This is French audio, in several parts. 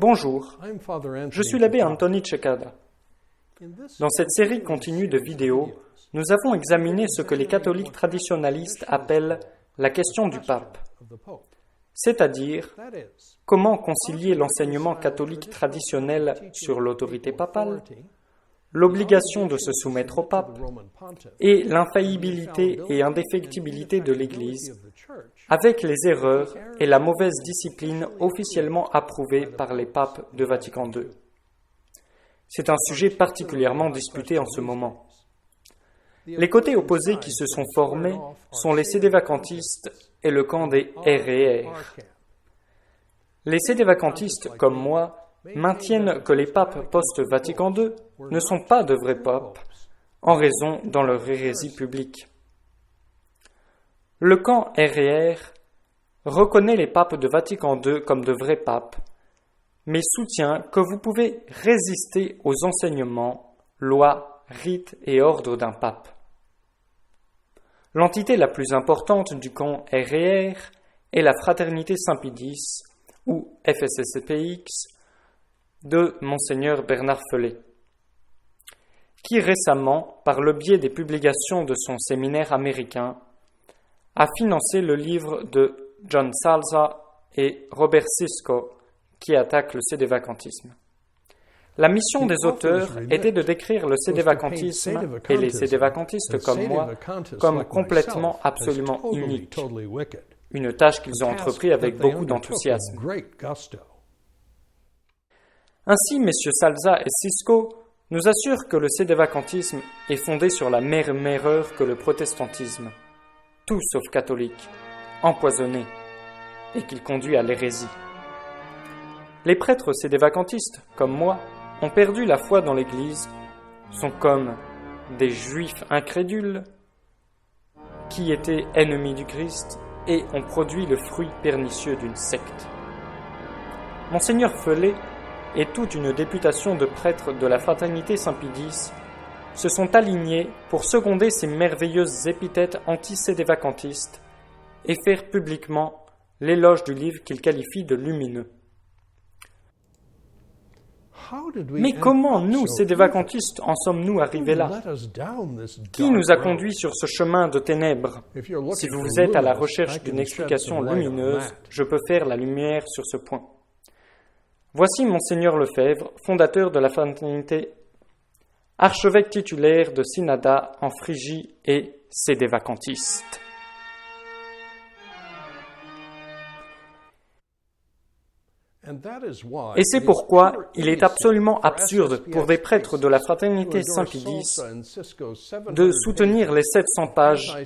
Bonjour, je suis l'abbé Anthony Cekada. Dans cette série continue de vidéos, nous avons examiné ce que les catholiques traditionalistes appellent la question du pape, c'est-à-dire comment concilier l'enseignement catholique traditionnel sur l'autorité papale, l'obligation de se soumettre au pape et l'infaillibilité et indéfectibilité de l'Église avec les erreurs et la mauvaise discipline officiellement approuvée par les papes de Vatican II. C'est un sujet particulièrement disputé en ce moment. Les côtés opposés qui se sont formés sont les sédévacantistes et le camp des R&R. Les sédévacantistes, comme moi, maintiennent que les papes post-Vatican II ne sont pas de vrais papes, en raison dans leur hérésie publique. Le camp R&R reconnaît les papes de Vatican II comme de vrais papes, mais soutient que vous pouvez résister aux enseignements, lois, rites et ordres d'un pape. L'entité la plus importante du camp R&R est la Fraternité Saint-Pie X, ou FSSPX, de Monseigneur Bernard Fellet, qui récemment, par le biais des publications de son séminaire américain, a financé le livre de John Salza et Robert Sisco qui attaque le sédévacantisme. La mission des auteurs était de décrire le sédévacantisme et les sédévacantistes comme moi comme complètement, absolument uniques, une tâche qu'ils ont entrepris avec beaucoup d'enthousiasme. Ainsi, messieurs Salza et Sisco nous assurent que le sédévacantisme est fondé sur la même erreur que le protestantisme, tout sauf catholique, empoisonné, et qu'il conduit à l'hérésie. Les prêtres sédévacantistes, comme moi, ont perdu la foi dans l'Église, sont comme des juifs incrédules qui étaient ennemis du Christ et ont produit le fruit pernicieux d'une secte. Monseigneur Fellet et toute une députation de prêtres de la Fraternité Saint-Pie X se sont alignés pour seconder ces merveilleuses épithètes anti-sédévacantistes et faire publiquement l'éloge du livre qu'ils qualifient de lumineux. Mais comment, nous, sédévacantistes, en sommes-nous arrivés là? Qui nous a conduits sur ce chemin de ténèbres? Si vous êtes à la recherche d'une explication lumineuse, je peux faire la lumière sur ce point. Voici Monseigneur Lefebvre, fondateur de la Fraternité, archevêque titulaire de Synada en Phrygie et sédévacantiste. Et c'est pourquoi il est absolument absurde pour des prêtres de la Fraternité Saint-Pie X de soutenir les 700 pages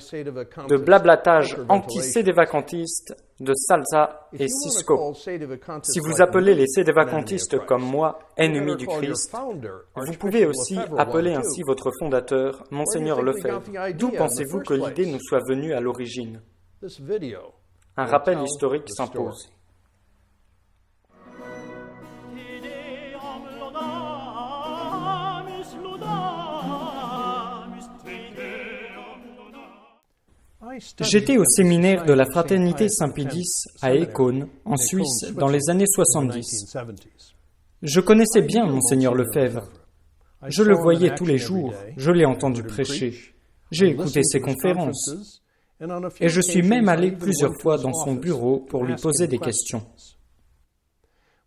de blablatage anti-sédévacantiste de Salza et Sisco. Si vous appelez les sédévacantistes comme moi ennemis du Christ, vous pouvez aussi appeler ainsi votre fondateur, Monseigneur Lefebvre. D'où pensez-vous que l'idée nous soit venue à l'origine? Un rappel historique s'impose. J'étais au séminaire de la Fraternité Saint-Pie X à Écône, en Suisse, dans les années 70. Je connaissais bien Monseigneur Lefebvre. Je le voyais tous les jours, je l'ai entendu prêcher. J'ai écouté ses conférences. Et je suis même allé plusieurs fois dans son bureau pour lui poser des questions.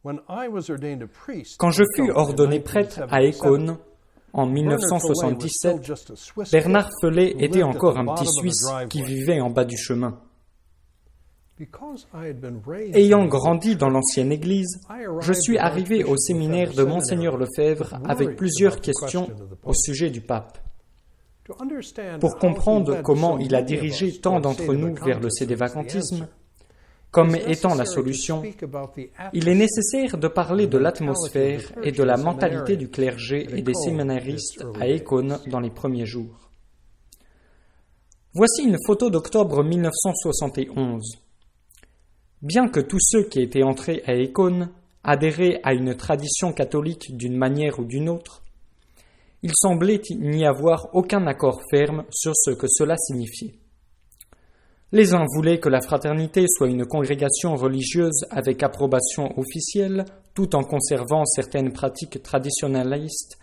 Quand je fus ordonné prêtre à Écône, en 1977, Bernard Fellet était encore un petit Suisse qui vivait en bas du chemin. Ayant grandi dans l'ancienne Église, je suis arrivé au séminaire de Monseigneur Lefebvre avec plusieurs questions au sujet du pape. Pour comprendre comment il a dirigé tant d'entre nous vers le sédévacantisme, comme étant la solution, il est nécessaire de parler de l'atmosphère et de la mentalité du clergé et des séminaristes à Écône dans les premiers jours. Voici une photo d'octobre 1971. Bien que tous ceux qui étaient entrés à Écône adhéraient à une tradition catholique d'une manière ou d'une autre, il semblait n'y avoir aucun accord ferme sur ce que cela signifiait. Les uns voulaient que la fraternité soit une congrégation religieuse avec approbation officielle, tout en conservant certaines pratiques traditionnalistes,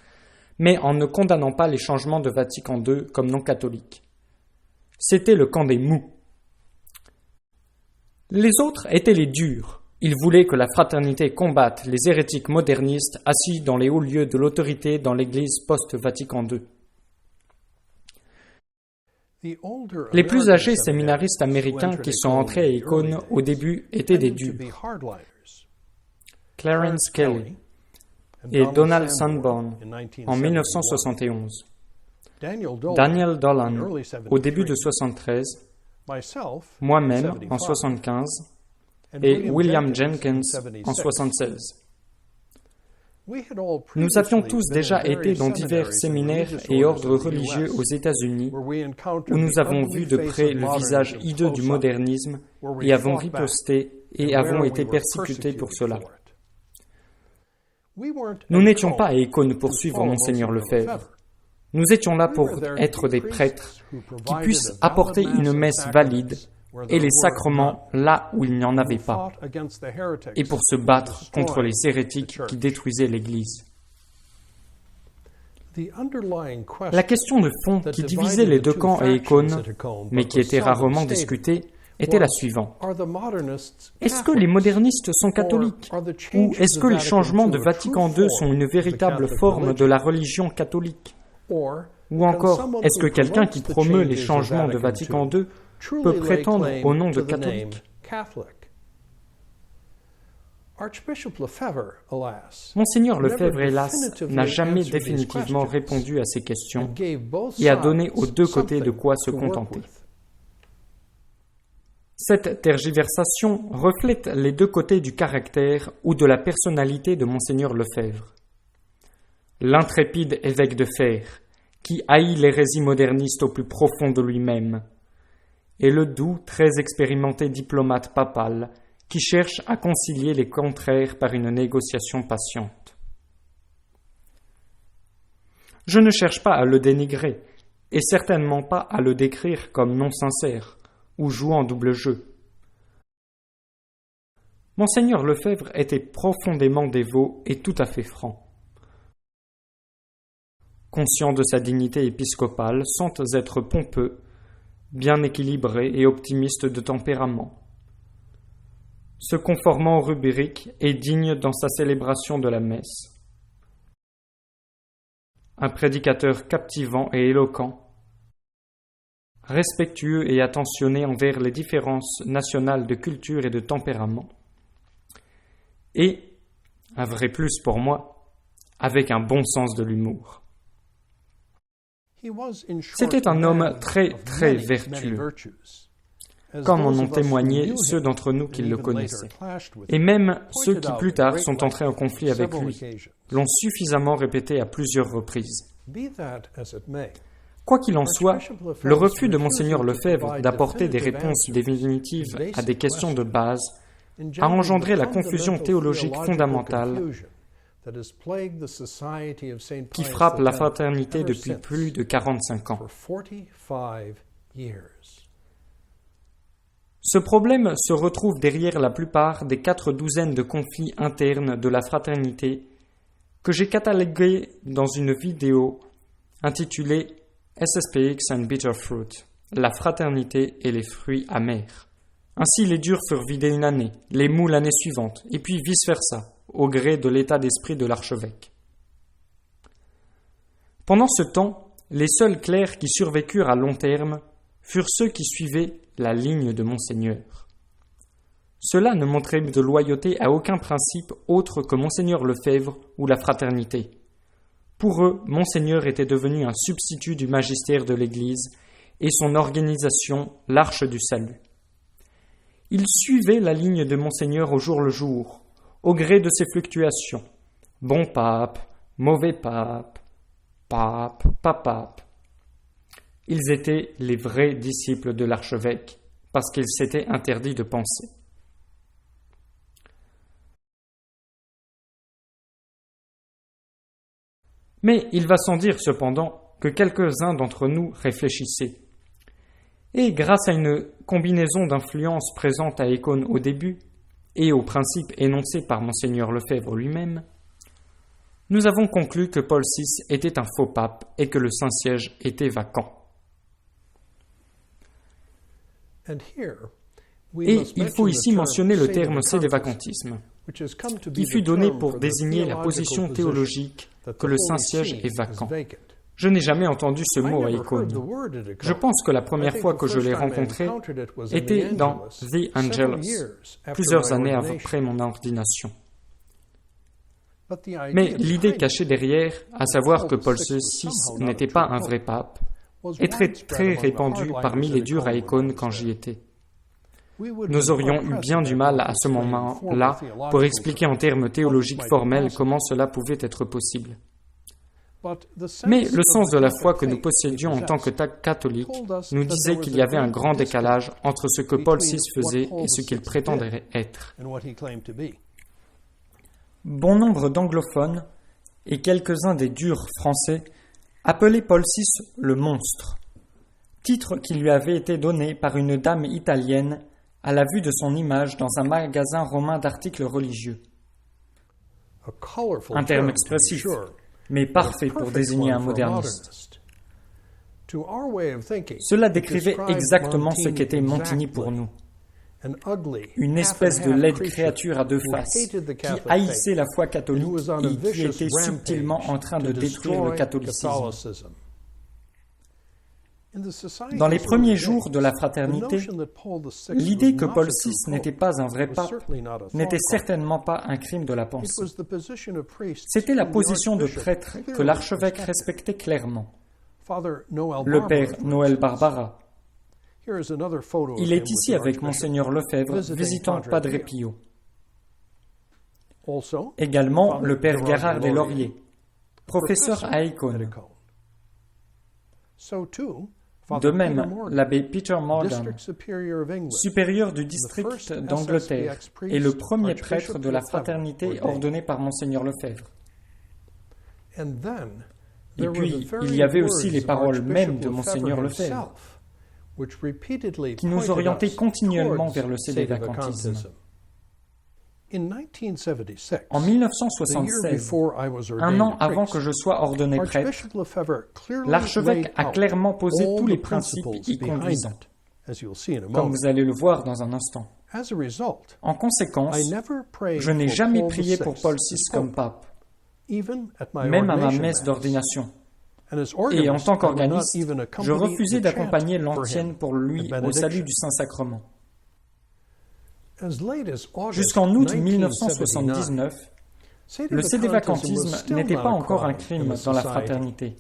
mais en ne condamnant pas les changements de Vatican II comme non catholiques. C'était le camp des mous. Les autres étaient les durs. Ils voulaient que la fraternité combatte les hérétiques modernistes assis dans les hauts lieux de l'autorité dans l'Église post-Vatican II. Les plus âgés séminaristes américains qui sont entrés à Icône au début étaient des durs. Clarence Kelly et Donald Sanborn en 1971. Daniel Dolan au début de 1973, moi-même en 1975 et William Jenkins en 1976. Nous avions tous déjà été dans divers séminaires et ordres religieux aux États-Unis où nous avons vu de près le visage hideux du modernisme et avons riposté et avons été persécutés pour cela. Nous n'étions pas à Icône pour suivre Monseigneur Lefebvre. Nous étions là pour être des prêtres qui puissent apporter une messe valide et les sacrements là où il n'y en avait pas, et pour se battre contre les hérétiques qui détruisaient l'Église. La question de fond qui divisait les deux camps à Icône, mais qui était rarement discutée, était la suivante. Est-ce que les modernistes sont catholiques? Ou est-ce que les changements de Vatican II sont une véritable forme de la religion catholique? Ou encore, est-ce que quelqu'un qui promeut les changements de Vatican II peut prétendre au nom de catholique? Monseigneur Lefebvre, hélas, n'a jamais définitivement répondu à ces questions et a donné aux deux côtés de quoi se contenter. Cette tergiversation reflète les deux côtés du caractère ou de la personnalité de Monseigneur Lefebvre. L'intrépide évêque de fer, qui haït l'hérésie moderniste au plus profond de lui-même, et le doux, très expérimenté diplomate papal, qui cherche à concilier les contraires par une négociation patiente. Je ne cherche pas à le dénigrer, et certainement pas à le décrire comme non sincère, ou jouant double jeu. Monseigneur Lefebvre était profondément dévot et tout à fait franc. Conscient de sa dignité épiscopale, sans être pompeux, bien équilibré et optimiste de tempérament. Se conformant aux rubriques et digne dans sa célébration de la messe. Un prédicateur captivant et éloquent, respectueux et attentionné envers les différences nationales de culture et de tempérament, et, un vrai plus pour moi, avec un bon sens de l'humour. C'était un homme très, très vertueux, comme en ont témoigné ceux d'entre nous qui le connaissaient. Et même ceux qui plus tard sont entrés en conflit avec lui l'ont suffisamment répété à plusieurs reprises. Quoi qu'il en soit, le refus de Monseigneur Lefebvre d'apporter des réponses définitives à des questions de base a engendré la confusion théologique fondamentale qui frappe la fraternité depuis plus de 45 ans. Ce problème se retrouve derrière la plupart des 4 douzaines de conflits internes de la fraternité que j'ai catalogués dans une vidéo intitulée SSPX and Bitter Fruit, la fraternité et les fruits amers. Ainsi les durs furent vidés une année, les mous l'année suivante, et puis vice-versa, au gré de l'état d'esprit de l'archevêque. Pendant ce temps, les seuls clercs qui survécurent à long terme furent ceux qui suivaient la ligne de Monseigneur. Cela ne montrait de loyauté à aucun principe autre que Monseigneur Lefebvre ou la fraternité. Pour eux, Monseigneur était devenu un substitut du magistère de l'Église et son organisation l'Arche du Salut. Ils suivaient la ligne de Monseigneur au jour le jour, au gré de ses fluctuations. Bon pape, mauvais pape, pape, pas pape. Ils étaient les vrais disciples de l'archevêque, parce qu'ils s'étaient interdits de penser. Mais il va sans dire cependant que quelques-uns d'entre nous réfléchissaient. Et grâce à une combinaison d'influences présentes à Econ au début et aux principes énoncés par Monseigneur Lefebvre lui-même, nous avons conclu que Paul VI était un faux pape et que le Saint-Siège était vacant. Et il faut ici mentionner le terme sédévacantisme, qui fut donné pour désigner la position théologique que le Saint-Siège est vacant. Je n'ai jamais entendu ce mot à Econ. Je pense que la première fois que je l'ai rencontré était dans The Angelus, plusieurs années après mon ordination. Mais l'idée cachée derrière, à savoir que Paul VI n'était pas un vrai pape, est très répandue parmi les durs à Econ quand j'y étais. Nous aurions eu bien du mal à ce moment-là pour expliquer en termes théologiques formels comment cela pouvait être possible. Mais le sens de la foi que nous possédions en tant que catholiques nous disait qu'il y avait un grand décalage entre ce que Paul VI faisait et ce qu'il prétendait être. Bon nombre d'anglophones et quelques-uns des durs français appelaient Paul VI le monstre, titre qui lui avait été donné par une dame italienne à la vue de son image dans un magasin romain d'articles religieux. Un terme expressif, mais parfait pour désigner un moderniste. Cela décrivait exactement ce qu'était Montigny pour nous. Une espèce de laide créature à deux faces, qui haïssait la foi catholique et qui était subtilement en train de détruire le catholicisme. Dans les premiers jours de la fraternité, l'idée que Paul VI n'était pas un vrai pape n'était certainement pas un crime de la pensée. C'était la position de prêtre que l'archevêque respectait clairement. Le père Noël Barbara. Il est ici avec Monseigneur Lefebvre visitant Padre Pio. Également le père Gérard des Lauriers, professeur à Econ. De même, l'abbé Peter Morgan, supérieur du district d'Angleterre, est le premier prêtre de la fraternité ordonné par Monseigneur Lefebvre. Et puis, il y avait aussi les paroles mêmes de Monseigneur Lefebvre, qui nous orientaient continuellement vers le sédévacantisme. En 1976, un an avant que je sois ordonné prêtre, l'archevêque a clairement posé tous les principes y conduisant, comme vous allez le voir dans un instant. En conséquence, je n'ai jamais prié pour Paul VI comme pape, même à ma messe d'ordination. Et en tant qu'organiste, je refusais d'accompagner l'antienne pour lui au salut du Saint-Sacrement. Jusqu'en août 1979, le sédévacantisme n'était pas encore un crime dans la fraternité.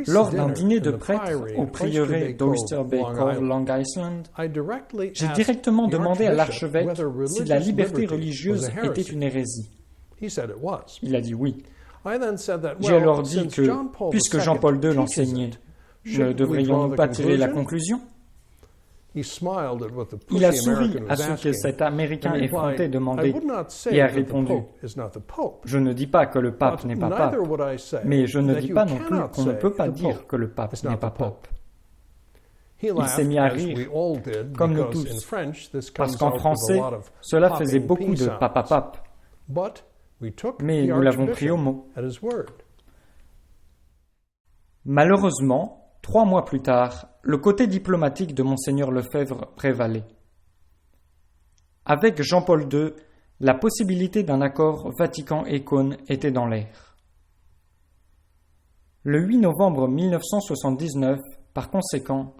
Lors d'un dîner de prêtres au prieuré d'Oyster Bay Cove, Long Island, j'ai directement demandé à l'archevêque si la liberté religieuse était une hérésie. Il a dit oui. J'ai alors dit que, puisque Jean-Paul II l'enseignait, ne devrions-nous pas tirer la conclusion ? Il a souri à ce que cet Américain effronté demandait et a répondu « Je ne dis pas que le pape n'est pas pape, mais je ne dis pas non plus qu'on ne peut pas dire que le pape n'est pas pape. » Il s'est mis à rire, comme nous tous, parce qu'en français, cela faisait beaucoup de papa-pape. Mais nous l'avons pris au mot. Malheureusement, 3 mois plus tard, le côté diplomatique de Monseigneur Lefebvre prévalait. Avec Jean-Paul II, la possibilité d'un accord Vatican-Econ était dans l'air. Le 8 novembre 1979, par conséquent,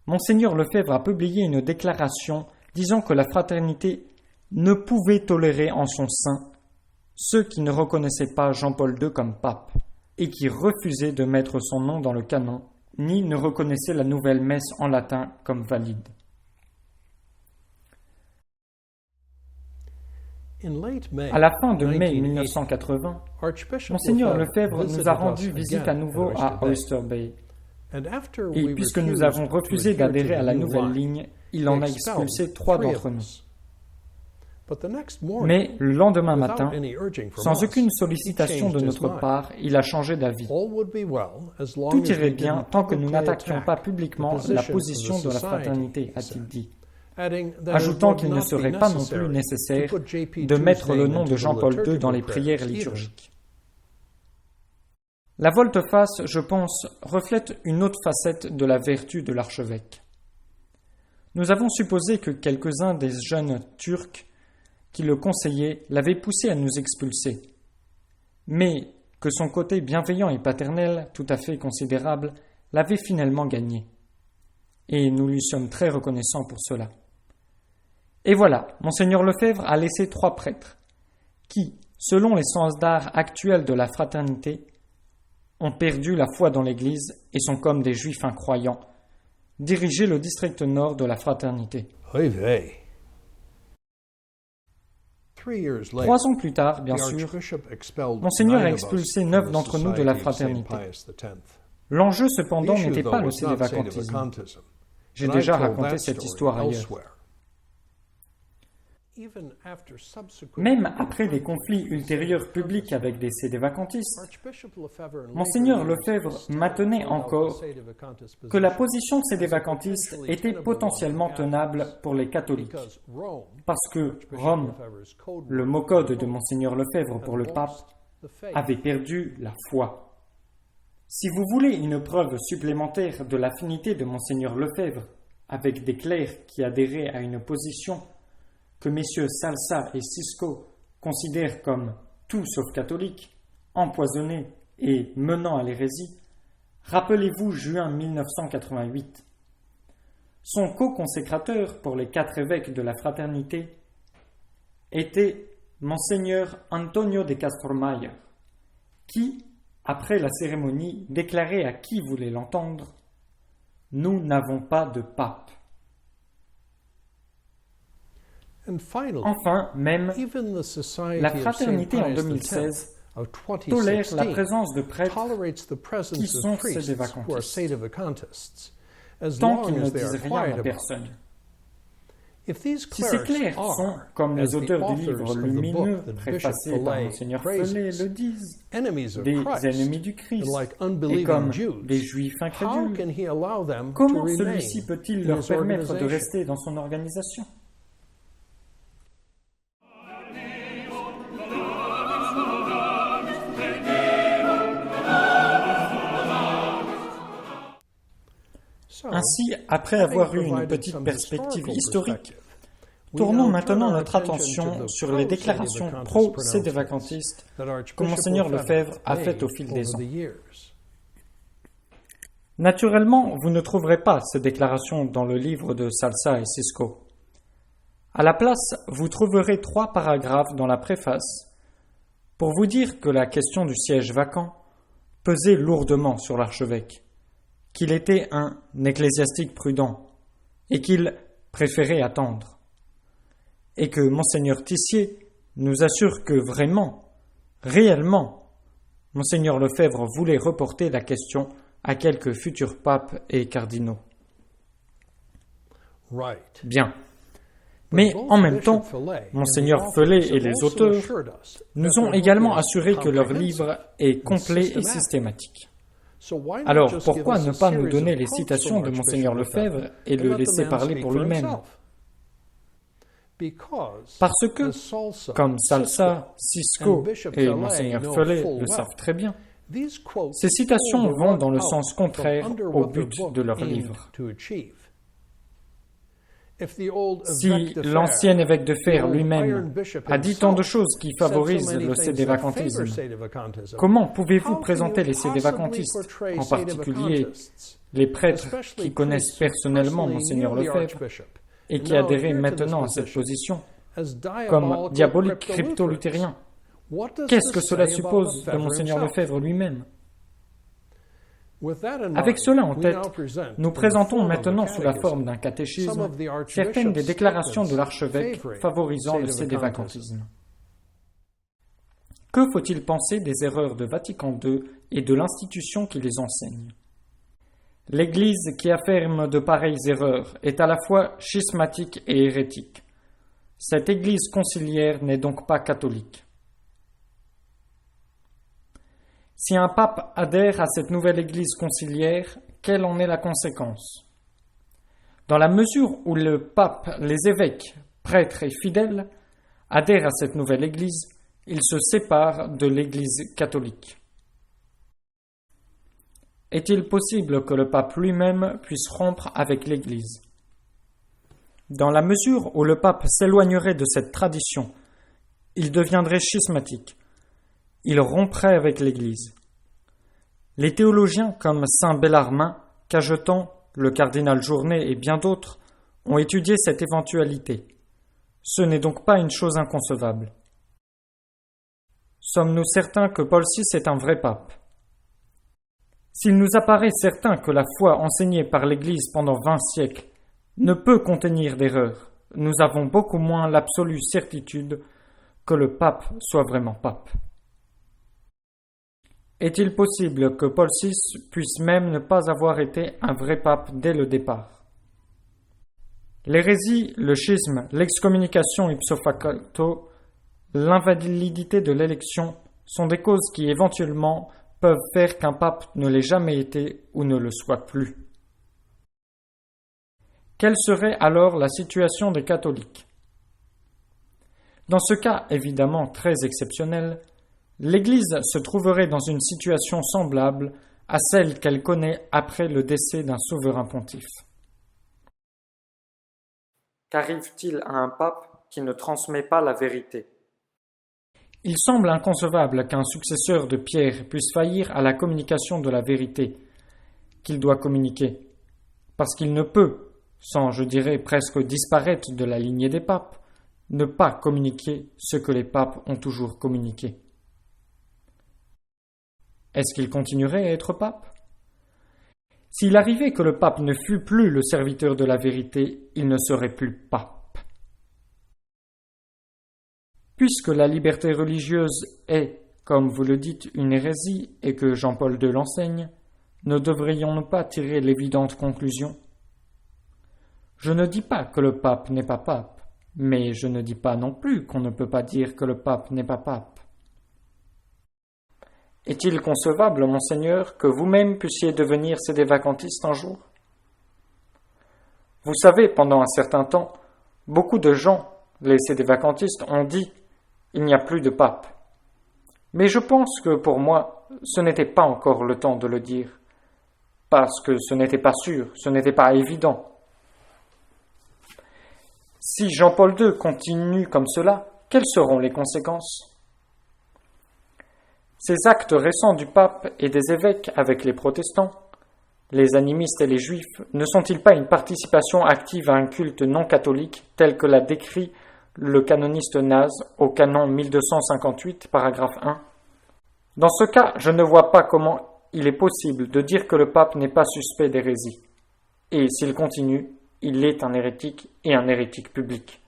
Monseigneur Lefebvre a publié une déclaration disant que la fraternité ne pouvait tolérer en son sein ceux qui ne reconnaissaient pas Jean-Paul II comme pape et qui refusaient de mettre son nom dans le canon, ni ne reconnaissaient la nouvelle messe en latin comme valide. À la fin de mai 1980, Monseigneur Lefebvre nous a rendu visite à nouveau à Oyster Bay. Et puisque nous avons refusé d'adhérer à la nouvelle ligne, il en a expulsé 3 d'entre nous. Mais le lendemain matin, sans aucune sollicitation de notre part, il a changé d'avis. Tout irait bien tant que nous n'attaquions pas publiquement la position de la fraternité, a-t-il dit, ajoutant qu'il ne serait pas non plus nécessaire de mettre le nom de Jean-Paul II dans les prières liturgiques. La volte-face, je pense, reflète une autre facette de la vertu de l'archevêque. Nous avons supposé que quelques-uns des jeunes Turcs qui le conseillaient l'avaient poussé à nous expulser, mais que son côté bienveillant et paternel, tout à fait considérable, l'avait finalement gagné. Et nous lui sommes très reconnaissants pour cela. Et voilà, Monseigneur Lefebvre a laissé 3 prêtres, qui, selon les standards actuels de la fraternité, ont perdu la foi dans l'Église et sont comme des Juifs incroyants, diriger le district nord de la fraternité. 3 ans plus tard, bien sûr, Monseigneur a expulsé 9 d'entre nous de la fraternité. L'enjeu, cependant, n'était pas le sédévacantisme. J'ai déjà raconté cette histoire ailleurs. Même après des conflits ultérieurs publics avec des sédévacantistes, Monseigneur Lefebvre maintenait encore que la position sédévacantiste était potentiellement tenable pour les catholiques, parce que Rome, le mot code de Monseigneur Lefebvre pour le pape, avait perdu la foi. Si vous voulez une preuve supplémentaire de l'affinité de Monseigneur Lefebvre avec des clercs qui adhéraient à une position que messieurs Salsa et Cisco considèrent comme tout sauf catholique, empoisonné et menant à l'hérésie, rappelez-vous juin 1988. Son co-consécrateur pour les 4 évêques de la fraternité était Monseigneur Antonio de Castromayer, qui, après la cérémonie, déclarait à qui voulait l'entendre « Nous n'avons pas de pape ». Enfin, même, la fraternité en 2016 tolère la présence de prêtres qui sont sédévacantistes, tant qu'ils ne disent rien à personne. Si ces clercs sont, comme les auteurs du livre lumineux préfacé par Monseigneur Felet le disent, des ennemis du Christ et comme des Juifs incrédules, comment celui-ci peut-il leur permettre de rester dans son organisation ? Ainsi, après avoir eu une petite perspective historique, tournons maintenant notre attention sur les déclarations pro-sédévacantistes que Monseigneur Lefebvre a faites au fil des ans. Naturellement, vous ne trouverez pas ces déclarations dans le livre de Salsa et Cisco. À la place, vous trouverez 3 paragraphes dans la préface pour vous dire que la question du siège vacant pesait lourdement sur l'archevêque, qu'il était un ecclésiastique prudent et qu'il préférait attendre, et que Monseigneur Tissier nous assure que vraiment, réellement, Monseigneur Lefebvre voulait reporter la question à quelques futurs papes et cardinaux. Bien. Mais en même temps, Monseigneur Felet et les auteurs nous ont également assuré que leur livre est complet et systématique. Alors, pourquoi ne pas nous donner les citations de Monseigneur Lefebvre et le laisser parler pour lui-même ? Parce que, comme Salsa, Cisco et Monseigneur Felet le savent très bien, ces citations vont dans le sens contraire au but de leur livre. Si l'ancien évêque de Fer lui-même a dit tant de choses qui favorisent le sédévacantisme, comment pouvez-vous présenter les sédévacantistes, en particulier les prêtres qui connaissent personnellement Monseigneur Lefebvre et qui adhéraient maintenant à cette position, comme diaboliques crypto-luthériens? Qu'est-ce que cela suppose de Monseigneur Lefebvre lui-même? Avec cela en tête, nous présentons maintenant sous la forme d'un catéchisme certaines des déclarations de l'archevêque favorisant le sédévacantisme. Que faut-il penser des erreurs de Vatican II et de l'institution qui les enseigne? L'Église qui affirme de pareilles erreurs est à la fois schismatique et hérétique. Cette Église conciliaire n'est donc pas catholique. Si un pape adhère à cette nouvelle Église conciliaire, quelle en est la conséquence? Dans la mesure où le pape, les évêques, prêtres et fidèles adhèrent à cette nouvelle Église, ils se séparent de l'Église catholique. Est-il possible que le pape lui-même puisse rompre avec l'Église? Dans la mesure où le pape s'éloignerait de cette tradition, il deviendrait schismatique. Il romprait avec l'Église. Les théologiens comme saint Bellarmin, Cajetan, le cardinal Journet et bien d'autres ont étudié cette éventualité. Ce n'est donc pas une chose inconcevable. Sommes-nous certains que Paul VI est un vrai pape? S'il nous apparaît certain que la foi enseignée par l'Église pendant 20 siècles ne peut contenir d'erreurs, nous avons beaucoup moins l'absolue certitude que le pape soit vraiment pape. Est-il possible que Paul VI puisse même ne pas avoir été un vrai pape dès le départ? L'hérésie, le schisme, l'excommunication ipso facto, l'invalidité de l'élection sont des causes qui éventuellement peuvent faire qu'un pape ne l'ait jamais été ou ne le soit plus. Quelle serait alors la situation des catholiques? Dans ce cas évidemment très exceptionnel, l'Église se trouverait dans une situation semblable à celle qu'elle connaît après le décès d'un souverain pontife. Qu'arrive-t-il à un pape qui ne transmet pas la vérité? Il semble inconcevable qu'un successeur de Pierre puisse faillir à la communication de la vérité qu'il doit communiquer, parce qu'il ne peut, sans, je dirais, presque disparaître de la lignée des papes, ne pas communiquer ce que les papes ont toujours communiqué. Est-ce qu'il continuerait à être pape? S'il arrivait que le pape ne fût plus le serviteur de la vérité, il ne serait plus pape. Puisque la liberté religieuse est, comme vous le dites, une hérésie et que Jean-Paul II l'enseigne, ne devrions-nous pas tirer l'évidente conclusion? Je ne dis pas que le pape n'est pas pape, mais je ne dis pas non plus qu'on ne peut pas dire que le pape n'est pas pape. Est-il concevable, monseigneur, que vous-même puissiez devenir sédévacantiste un jour? Vous savez, pendant un certain temps, beaucoup de gens, les sédévacantistes, ont dit « il n'y a plus de pape ». Mais je pense que pour moi, ce n'était pas encore le temps de le dire, parce que ce n'était pas sûr, ce n'était pas évident. Si Jean-Paul II continue comme cela, quelles seront les conséquences? Ces actes récents du pape et des évêques avec les protestants, les animistes et les juifs, ne sont-ils pas une participation active à un culte non catholique tel que l'a décrit le canoniste Naz au canon 1258, paragraphe 1? Dans ce cas, je ne vois pas comment il est possible de dire que le pape n'est pas suspect d'hérésie. Et s'il continue, il est un hérétique et un hérétique public.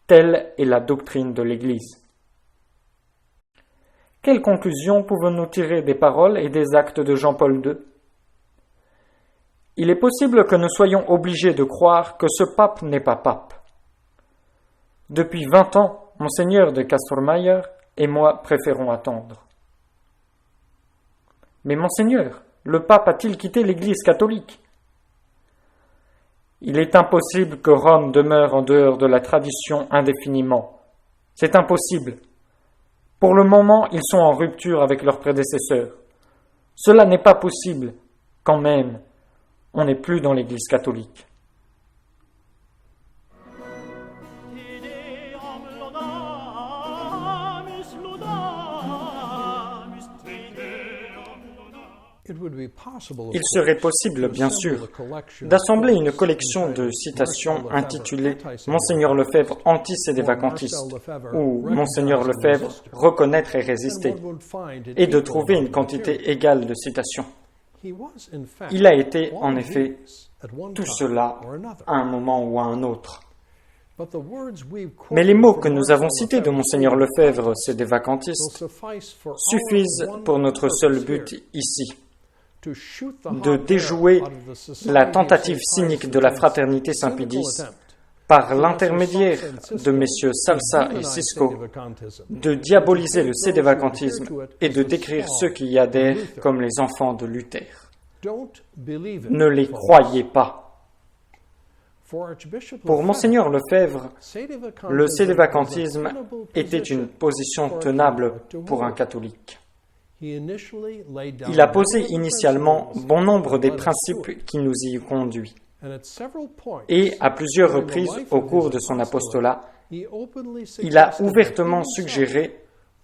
Telle est la doctrine de l'Église. Quelles conclusions pouvons-nous tirer des paroles et des actes de Jean-Paul II? Il est possible que nous soyons obligés de croire que ce pape n'est pas pape. Depuis 20 ans, Monseigneur de Castormayer et moi préférons attendre. Mais Monseigneur, le pape a-t-il quitté l'Église catholique? Il est impossible que Rome demeure en dehors de la tradition indéfiniment. C'est impossible. Pour le moment, ils sont en rupture avec leurs prédécesseurs. Cela n'est pas possible. Quand même, on n'est plus dans l'Église catholique. Il serait possible, bien sûr, d'assembler une collection de citations intitulée « Monseigneur Lefebvre anti-sédévacantiste » ou « Monseigneur Lefebvre reconnaître et résister » et de trouver une quantité égale de citations. Il a été, en effet, tout cela à un moment ou à un autre. Mais les mots que nous avons cités de Monseigneur Lefebvre, sédévacantiste, suffisent pour notre seul but ici, de déjouer la tentative cynique de la fraternité Saint-Pédis par l'intermédiaire de messieurs Salsa et Cisco, de diaboliser le sédévacantisme et de décrire ceux qui y adhèrent comme les enfants de Luther. Ne les croyez pas. Pour Monseigneur Lefebvre, le sédévacantisme était une position tenable pour un catholique. Il a posé initialement bon nombre des principes qui nous y conduisent. Et à plusieurs reprises au cours de son apostolat, il a ouvertement suggéré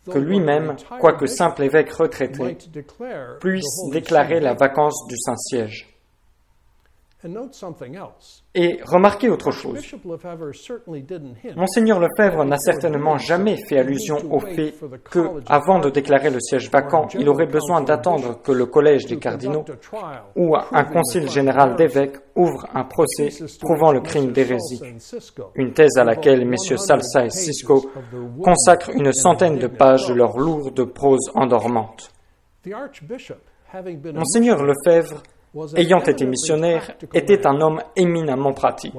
que lui-même, quoique simple évêque retraité, puisse déclarer la vacance du Saint-Siège. Et remarquez autre chose. Monseigneur Lefebvre n'a certainement jamais fait allusion au fait que, avant de déclarer le siège vacant, il aurait besoin d'attendre que le collège des cardinaux ou un concile général d'évêques ouvre un procès prouvant le crime d'hérésie, une thèse à laquelle messieurs Salsa et Cisco consacrent une centaine de pages de leur lourde prose endormante. Monseigneur Lefebvre, ayant été missionnaire, était un homme éminemment pratique.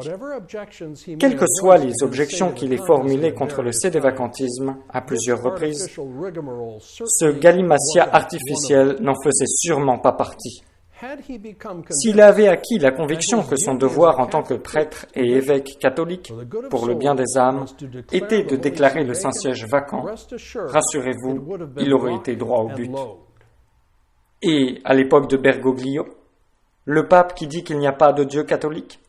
Quelles que soient les objections qu'il ait formulées contre le sédévacantisme à plusieurs reprises, ce galimatia artificiel n'en faisait sûrement pas partie. S'il avait acquis la conviction que son devoir en tant que prêtre et évêque catholique, pour le bien des âmes, était de déclarer le Saint-Siège vacant, rassurez-vous, il aurait été droit au but. Et à l'époque de Bergoglio, le pape qui dit qu'il n'y a pas de Dieu catholique,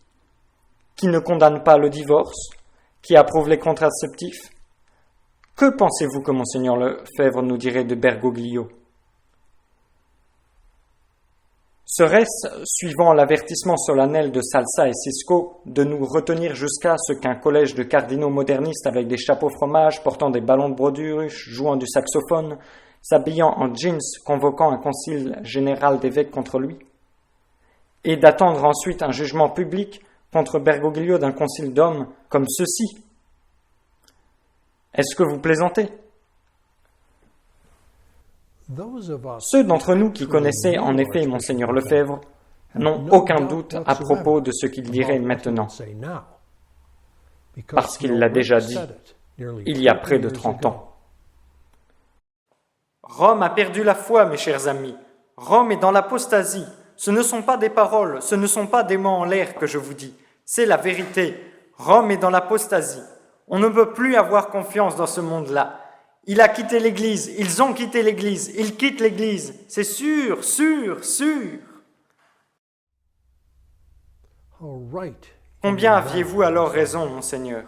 qui ne condamne pas le divorce, qui approuve les contraceptifs, que pensez-vous que Monseigneur Lefebvre nous dirait de Bergoglio? Serait-ce, suivant l'avertissement solennel de Salsa et Cisco, de nous retenir jusqu'à ce qu'un collège de cardinaux modernistes avec des chapeaux fromage, portant des ballons de baudruche, jouant du saxophone, s'habillant en jeans, convoquant un concile général d'évêques contre lui, et d'attendre ensuite un jugement public contre Bergoglio d'un concile d'hommes comme ceci? Est-ce que vous plaisantez? Ceux d'entre nous qui connaissaient en effet Monseigneur Lefebvre n'ont aucun doute à propos de ce qu'il dirait maintenant, parce qu'il l'a déjà dit il y a près de 30 ans. Rome a perdu la foi, mes chers amis. Rome est dans l'apostasie. Ce ne sont pas des paroles, ce ne sont pas des mots en l'air que je vous dis. C'est la vérité. Rome est dans l'apostasie. On ne peut plus avoir confiance dans ce monde-là. Il a quitté l'Église, ils ont quitté l'Église, ils quittent l'Église. C'est sûr, sûr, sûr. Combien aviez-vous alors raison, Monseigneur?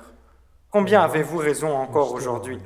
Combien avez-vous raison encore aujourd'hui?